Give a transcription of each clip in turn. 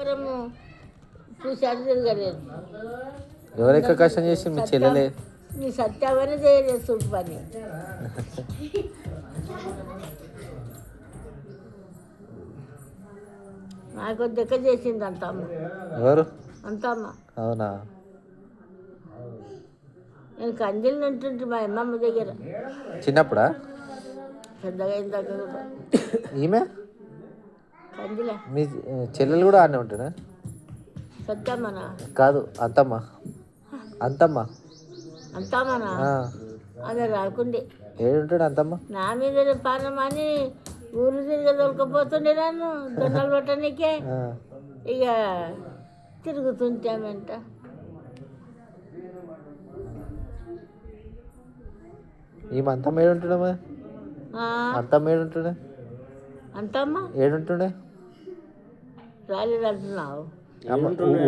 సంసారము చూసాడు తిరగలేదు. ఎవరెక్క కష్టం చేసి మీ చెల్లెలే నీ సత్యావని చేయలేదు చూడు పని. నాకు దెక్క చేసింది అంతమ్మ. ఎవరు? అంతమ్మ. అవునా? నేను కందిలు ఉంటుంటే మా అమ్మమ్మ దగ్గర చిన్నప్పుడా? పెద్దగా అయిన దగ్గర కూడా. ఈమె కందిలే. మీ చెల్లెలు కూడా ఆడనే ఉంటాడా? సత్యమ్మనా? కాదు, అంతమ్మ. అంతమ్మ అంతమ్మనా? అదే రాకుండే. ఏడుంటాడు అంతమ్మ? నా మీద పానమని ఊరు తిరిగి దొరకపోతుండే నన్ను దొంగలు పట్టడానికే. ఇక తిరుగుతుంటామంట. ఈమె అంతమ్మ ఏడుంటుండే? అంతమ్మ ఏడుంటుండే? అంతమ్మ ఏడుంటుండే? రాలేదు అంటున్నావు.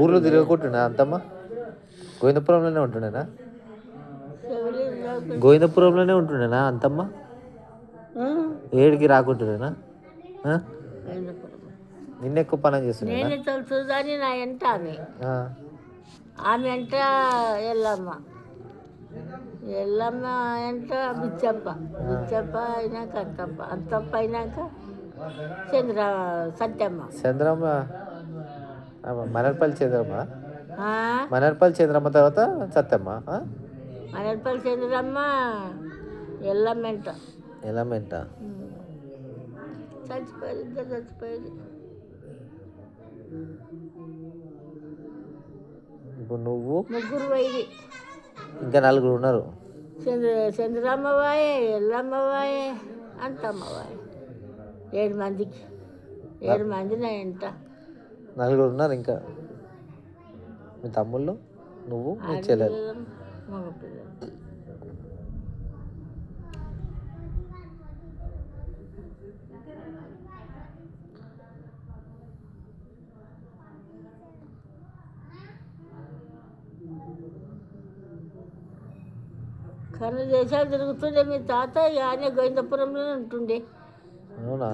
ఊర్లో తిరగకుంటుండే అంతమ్మ? గోవిందపురంలోనే ఉంటుండేనా? గోవిందపురంలోనే ఉంటుండేనా అంతమ్మ? ఏడికి రాకుంటుండేనా? నిన్న ఎక్కువ పని చేస్తుండే. నేనే తెలుసుదని నా ఎంట ఆమె. ఆమె ఎంట ఎల్లమ్మ. ఎల్లమ్మ ఎంట బిచ్చప్ప. బిచ్చప్ప అయినాక అంతప్ప. అంతప్ప అయినాక సత్యమ్మ. చంద్రమ్మ. మనర్పల్లి చంద్రమ్మ. మనర్పల్లి చంద్రమ్మ తర్వాత సత్యమ్మ. మనర్పల్లి చంద్రమ్మ ఎల్లమ్మెంట. ఎల్లమ్మెంట చచ్చిపోయారు. ఇద్దరు చచ్చిపోయారు. ఇప్పుడు నువ్వు ముగ్గురు పోయి ఇంకా నలుగురు ఉన్నారు. చంద్రమ్మవాయే, ఎల్లమ్మవాయే, అంతమ్మవాయే. 7 మందికి. 7 మంది నా ఎంట. నలుగురు ఉన్నారు ఇంకా. మీ తమ్ముళ్ళు, నువ్వు, మీ చెల్లెలు. మగ పిల్లలు. కన్ను దేశాలు తిరుగుతుండే మీ తాత. ఆయన గోవిందపురంలో ఉంటుండే.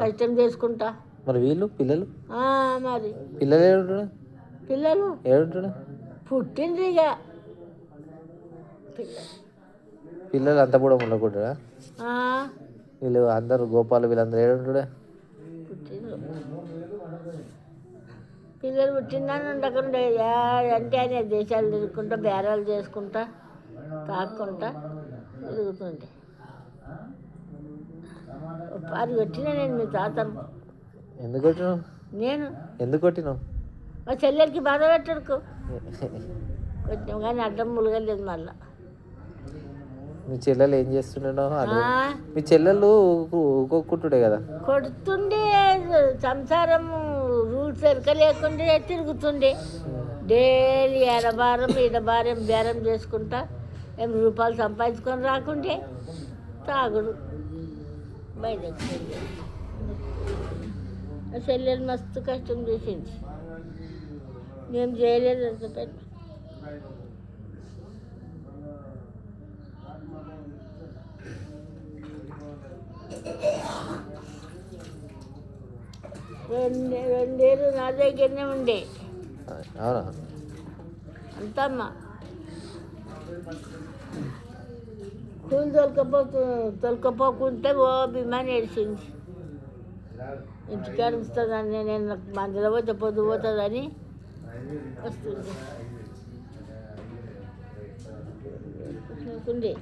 కష్టం చేసుకుంటా. మరి వీళ్ళు పిల్లలు? మరి పిల్లలు ఏడుంటుండే? పిల్లలు ఏడుంటుండే? పుట్టిండ్రు ఇక. పిల్లలు అంతా కూడా ఉండకూడదా? వీళ్ళు అందరూ గోపాలు వీళ్ళందరూ ఏడుంటుండే? పుట్టిండ్రు. పిల్లలు పుట్టిందని ఉండకుండా అంటే ఆయన దేశాలు తిరుగుకుంటా బేరాలు చేసుకుంటా తాక్కుంటా తిరుగుతుండే. అది కొట్టినా నేను మీ తాతను. ఎందుకు కొట్టినావు? నేను ఎందుకు కొట్టినావు? మా చెల్లెలకి బాధ పెట్టడుకో కొట్టినాం కానీ అడ్డం ములగలేదు. మళ్ళా మీ చెల్లెలు ఏం చేస్తుండేనో? మీ చెల్లెలు ఊకొక్కుంటుండే కదా? కొడుతుండే. సంసారము రూల్స్ ఎరక లేకుండే తిరుగుతుండే. డైలీ ఎడబారం ఈడబారం బేరం చేసుకుంటా 8 రూపాయలు సంపాదించుకొని రాకుండే తాగుడు బయటకు. ఆ చెల్లెలు మస్తు కష్టం చేసింది. మేము చేయలేదు అంత పెద్ద. రెండేళ్ళు నా దగ్గరనే ఉండే. అవునా? అంతమ్మ కూలి తొలకపోకుంటే ఓ బిమాని ఏడిచింది. ఇంటికాడ వస్తుందని నేను మందులో పోతే పొద్దు పోతుందని వస్తుంది. నాకుండే